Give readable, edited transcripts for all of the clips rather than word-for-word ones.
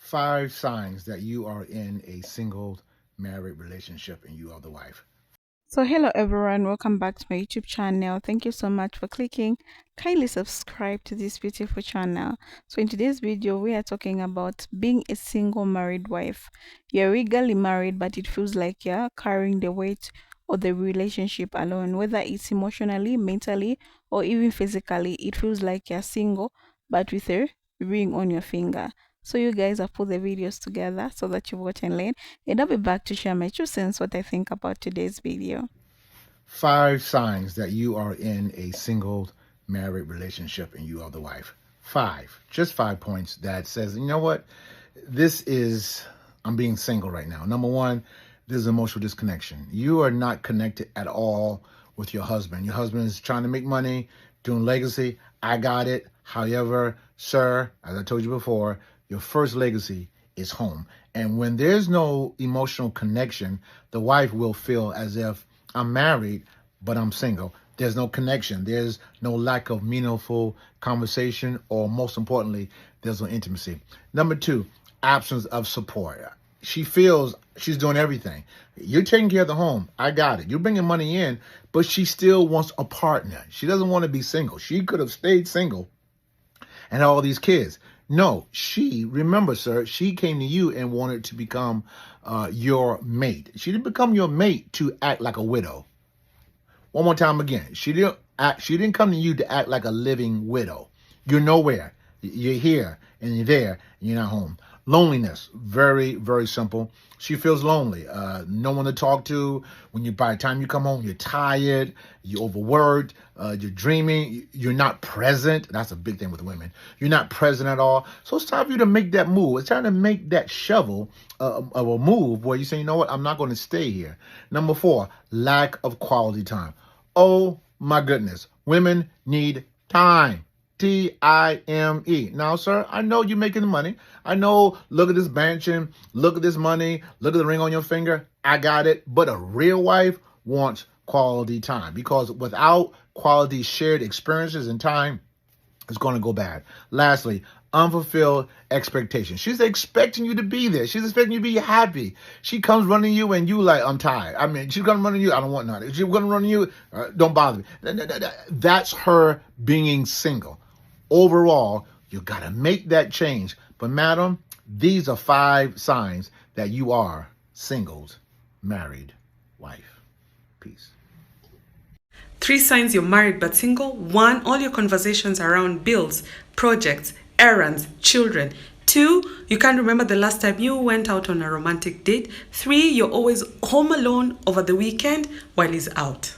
5 signs that you are in a single married relationship and you are the wife. So, hello everyone, welcome back to my YouTube channel. Thank you so much for clicking. Kindly subscribe to this beautiful channel. So, in today's video, we are talking about being a single married wife. You're legally married, but it feels like you're carrying the weight of the relationship alone, whether it's emotionally, mentally, or even physically. It feels like you're single, but with a ring on your finger. So, you guys have put the videos together so that you watch and learn, and I'll be back to share my 2 cents what I think about today's video. 5 signs that you are in a single married relationship and you are the wife. 5, just 5 points that says, you know what? This is, I'm being single right now. Number 1, there's emotional disconnection. You are not connected at all with your husband. Your husband is trying to make money, doing legacy. I got it. However, sir, as I told you before, your first legacy is home. And when there's no emotional connection, the wife will feel as if I'm married, but I'm single. There's no connection. There's no lack of meaningful conversation, or most importantly, there's no intimacy. Number 2, absence of support. She feels she's doing everything. You're taking care of the home. I got it. You're bringing money in, but she still wants a partner. She doesn't want to be single. She could have stayed single and all these kids. No, remember, sir, she came to you and wanted to become your mate. She didn't become your mate to act like a widow. One more time again. She didn't come to you to act like a living widow. You're nowhere. You're here and you're there and you're not home. Loneliness, very, very simple. She feels lonely. No one to talk to. By the time you come home, you're tired, you're overworked, you're dreaming, you're not present. That's a big thing with women. You're not present at all. So it's time for you to make that move. It's time to make that shovel of a move where you say, you know what, I'm not going to stay here. Number 4, lack of quality time. Oh my goodness. Women need time. Time. Now, sir, I know you're making the money. I know, look at this mansion, look at this money, look at the ring on your finger. I got it. But a real wife wants quality time, because without quality shared experiences and time, it's going to go bad. Lastly, unfulfilled expectations. She's expecting you to be there. She's expecting you to be happy. She comes running you and you like, I'm tired. I mean, she's going to run you. I don't want none. She's going to run you. Don't bother me. That's her being single. Overall, you got to make that change. But madam, these are 5 signs that you are single, married wife. Peace. 3 signs you're married but single. 1, all your conversations around bills, projects, errands, children. 2, you can't remember the last time you went out on a romantic date. 3, you're always home alone over the weekend while he's out.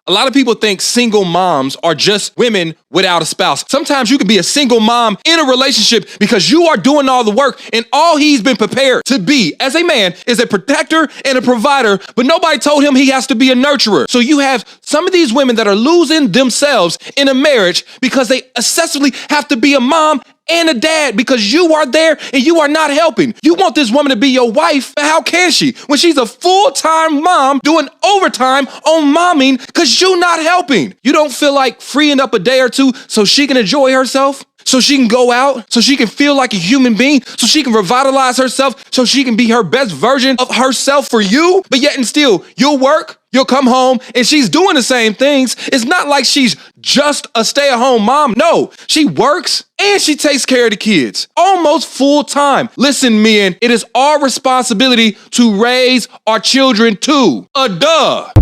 A lot of people think single moms are just women without a spouse. Sometimes you can be a single mom in a relationship because you are doing all the work, and all he's been prepared to be as a man is a protector and a provider, but nobody told him he has to be a nurturer. So you have some of these women that are losing themselves in a marriage because they excessively have to be a mom and a dad because you are there and you are not helping. You want this woman to be your wife, but how can she when she's a full-time mom doing overtime on momming because you're not helping? You don't feel like freeing up a day or two so she can enjoy herself, so she can go out, so she can feel like a human being, so she can revitalize herself, so she can be her best version of herself for you? But yet and still, you'll work, you'll come home, and she's doing the same things. It's not like she's just a stay-at-home mom. No, she works and she takes care of the kids almost full time. Listen, men, it is our responsibility to raise our children too. Duh.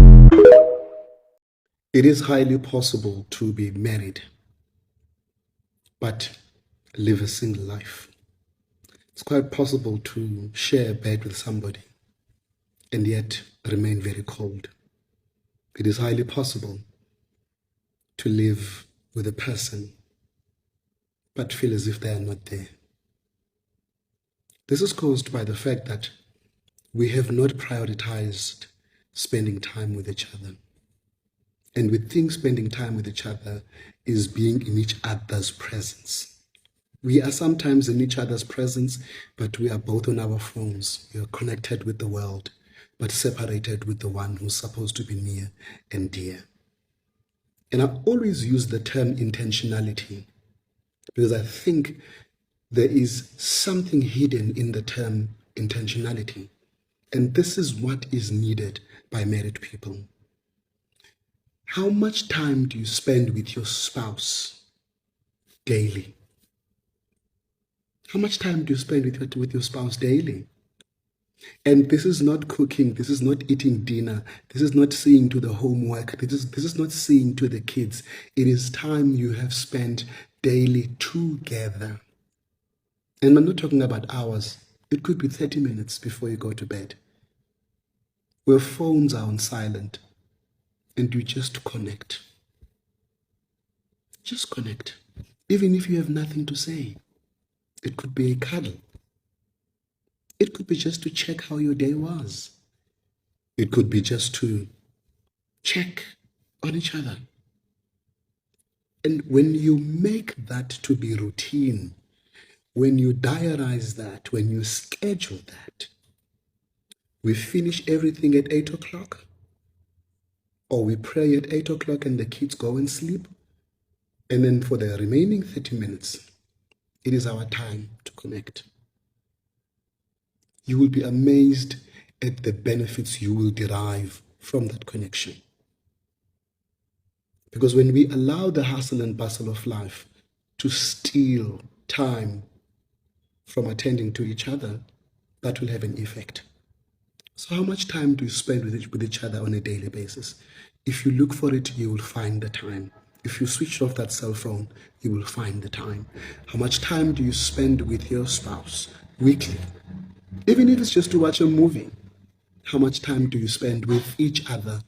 It is highly possible to be married but live a single life. It's quite possible to share a bed with somebody and yet remain very cold. It is highly possible to live with a person but feel as if they are not there. This is caused by the fact that we have not prioritized spending time with each other. And we think spending time with each other is being in each other's presence. We are sometimes in each other's presence, but we are both on our phones. We are connected with the world, but separated with the one who's supposed to be near and dear. And I always use the term intentionality because I think There is something hidden in the term intentionality. And this is what is needed by married people. How much time do you spend with your spouse daily? How much time do you spend with your spouse daily? And this is not cooking, this is not eating dinner, this is not seeing to the homework, this is not seeing to the kids. It is time you have spent daily together. And I'm not talking about hours. It could be 30 minutes before you go to bed, where phones are on silent, and you just connect. Just connect. Even if you have nothing to say. It could be a cuddle. It could be just to check how your day was. It could be just to check on each other. And when you make that to be routine, when you diarize that, when you schedule that, we finish everything at 8 o'clock, or we pray at 8 o'clock and the kids go and sleep, and then for the remaining 30 minutes, it is our time to connect. You will be amazed at the benefits you will derive from that connection. Because when we allow the hustle and bustle of life to steal time from attending to each other, that will have an effect. So how much time do you spend with each other on a daily basis? If you look for it, you will find the time. If you switch off that cell phone, you will find the time. How much time do you spend with your spouse weekly? Even if it's just to watch a movie, how much time do you spend with each other?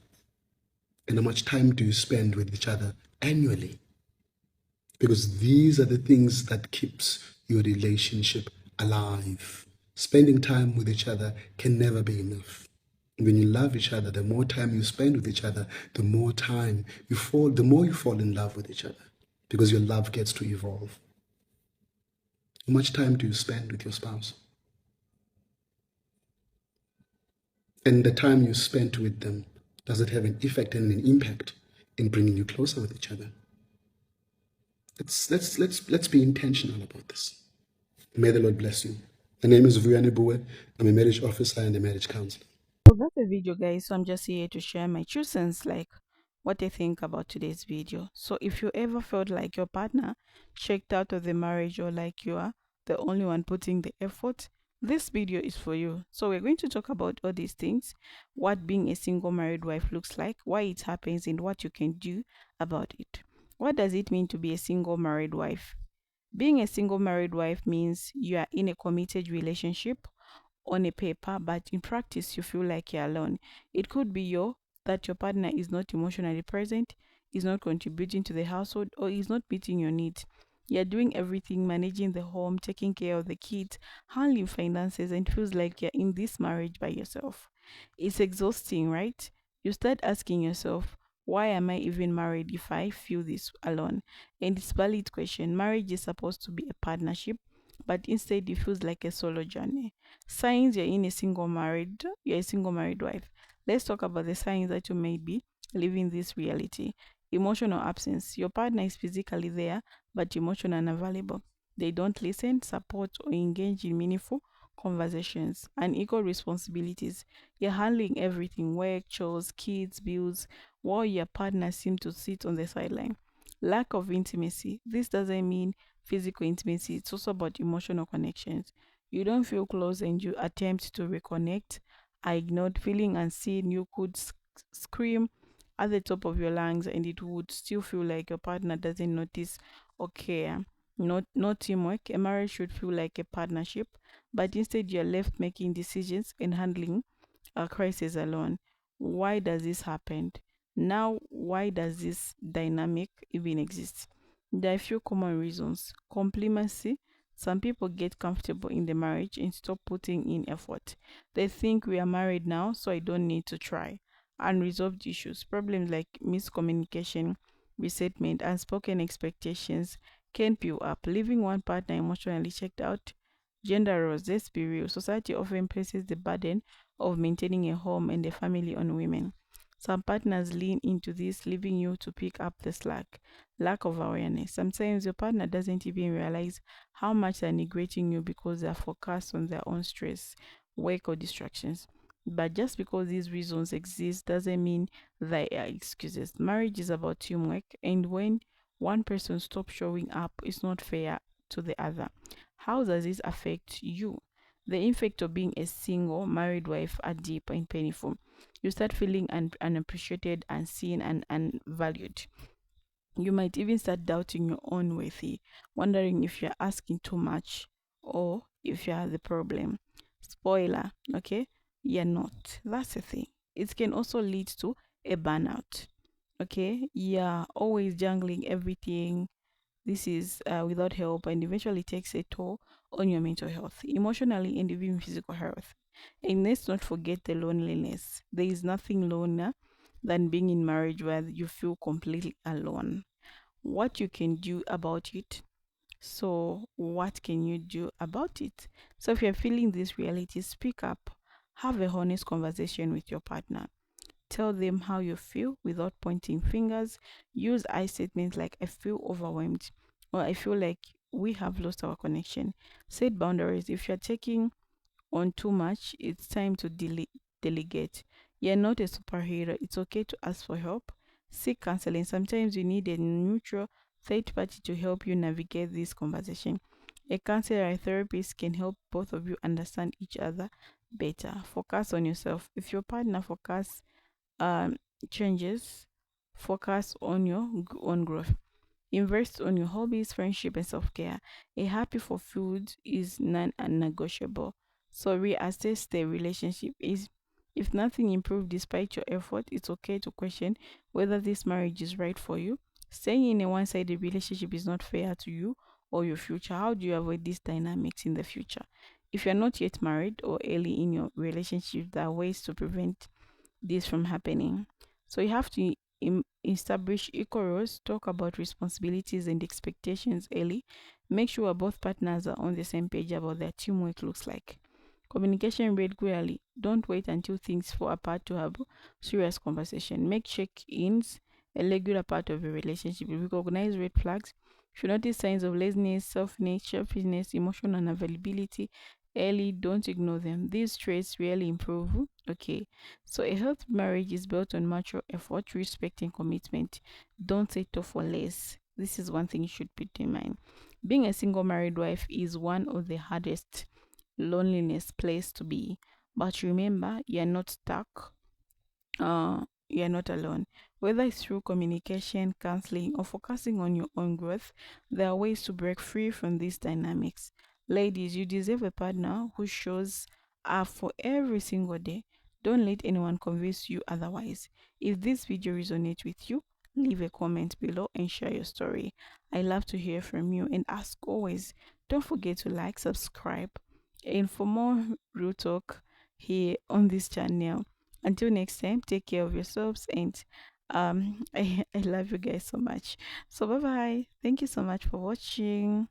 And how much time do you spend with each other annually? Because these are the things that keeps your relationship alive. Spending time with each other can never be enough. When you love each other, the more time you spend with each other, the more you fall in love with each other, because your love gets to evolve. How much time do you spend with your spouse? And the time you spent with them, does it have an effect and an impact in bringing you closer with each other? Let's be intentional about this. May the Lord bless you. My name is Vuyani Bue. I'm a marriage officer and a marriage counselor. So that's the video, guys. So I'm just here to share my true sense, like what I think about today's video. So if you ever felt like your partner checked out of the marriage, or like you are the only one putting the effort, this video is for you. So we're going to talk about all these things, what being a single married wife looks like, why it happens, and what you can do about it. What does it mean to be a single married wife? Being a single married wife means you are in a committed relationship on a paper, but in practice you feel like you're alone. It could be that your partner is not emotionally present, is not contributing to the household, or is not meeting your needs. You're doing everything, managing the home, taking care of the kids, handling finances, and feels like you're in this marriage by yourself. It's exhausting, right? You start asking yourself, why am I even married if I feel this alone? And it's a valid question. Marriage is supposed to be a partnership, but instead it feels like a solo journey. Signs you're a single married wife. Let's talk about the signs that you may be living this reality. Emotional absence. Your partner is physically there, but emotionally unavailable. They don't listen, support, or engage in meaningful conversations. Unequal responsibilities. You're handling everything: work, chores, kids, bills, while your partner seems to sit on the sideline. Lack of intimacy. This doesn't mean physical intimacy, it's also about emotional connections. You don't feel close and you attempt to reconnect, are ignored, feeling unseen. You could scream at the top of your lungs and it would still feel like your partner doesn't notice or care. Not teamwork. A marriage should feel like a partnership, but instead you're left making decisions and handling a crisis alone. Why does this happen? Now, why does this dynamic even exist? There are a few common reasons. Complacency. Some people get comfortable in the marriage and stop putting in effort. They think we are married now, so I don't need to try. Unresolved issues. Problems like miscommunication, resentment, unspoken expectations can pile up, leaving one partner emotionally checked out. Gender roles. Let's be real. Society often places the burden of maintaining a home and a family on women. Some partners lean into this, leaving you to pick up the slack. Lack of awareness. Sometimes your partner doesn't even realize how much they're neglecting you because they're focused on their own stress, work, or distractions. But just because these reasons exist doesn't mean they are excuses. Marriage is about teamwork, and when one person stops showing up, it's not fair to the other. How does this affect you? The effect of being a single married wife are deep and painful. You start feeling unappreciated, unseen, and unvalued. You might even start doubting your own worth, wondering if you're asking too much or if you're the problem. Spoiler, okay? You're not. That's the thing. It can also lead to a burnout. Okay? You're always jungling everything. This is without help and eventually takes a toll on your mental health, emotionally, and even physical health. And let's not forget the loneliness. There is nothing lonelier than being in marriage where you feel completely alone. What you can do about it? So, what can you do about it? So, if you're feeling this reality, speak up. Have a honest conversation with your partner. Tell them how you feel without pointing fingers. Use I statements like I feel overwhelmed or I feel like we have lost our connection. Set boundaries. If you're taking on too much, it's time to delegate. You're not a superhero. It's okay to ask for help. Seek counseling. Sometimes you need a neutral third party to help you navigate this conversation. A counselor or a therapist can help both of you understand each other better. Focus on yourself. If your partner um, changes, focus on your own growth. Invest on your hobbies, friendship, and self care. A happy fulfilled is non-negotiable. So reassess the relationship. Is if nothing improved despite your effort, it's okay to question whether this marriage is right for you. Staying in a one-sided relationship is not fair to you or your future. How do you avoid these dynamics in the future? If you're not yet married or early in your relationship, there are ways to prevent this from happening. So you have to establish equal roles, talk about responsibilities and expectations early, make sure both partners are on the same page about their teamwork looks like. Communication regularly. Don't wait until things fall apart to have serious conversation. Make check-ins a regular part of your relationship. Recognize red flags. If you notice signs of laziness, selfishness, selfishness, emotional unavailability early, don't ignore them. These traits really improve. Okay, so a healthy marriage is built on mutual effort, respect, and commitment. Don't settle for less. This is one thing you should put in mind. Being a single married wife is one of the hardest loneliness place to be. But remember, you're not stuck. You're not alone. Whether it's through communication, counseling, or focusing on your own growth, there are ways to break free from these dynamics. Ladies, you deserve a partner who shows up for every single day. Don't let anyone convince you otherwise. If this video resonates with you, leave a comment below and share your story. I love to hear from you, and as always, don't forget to like, subscribe, and for more real talk here on this channel. Until next time, take care of yourselves, and I love you guys so much. So bye bye. Thank you so much for watching.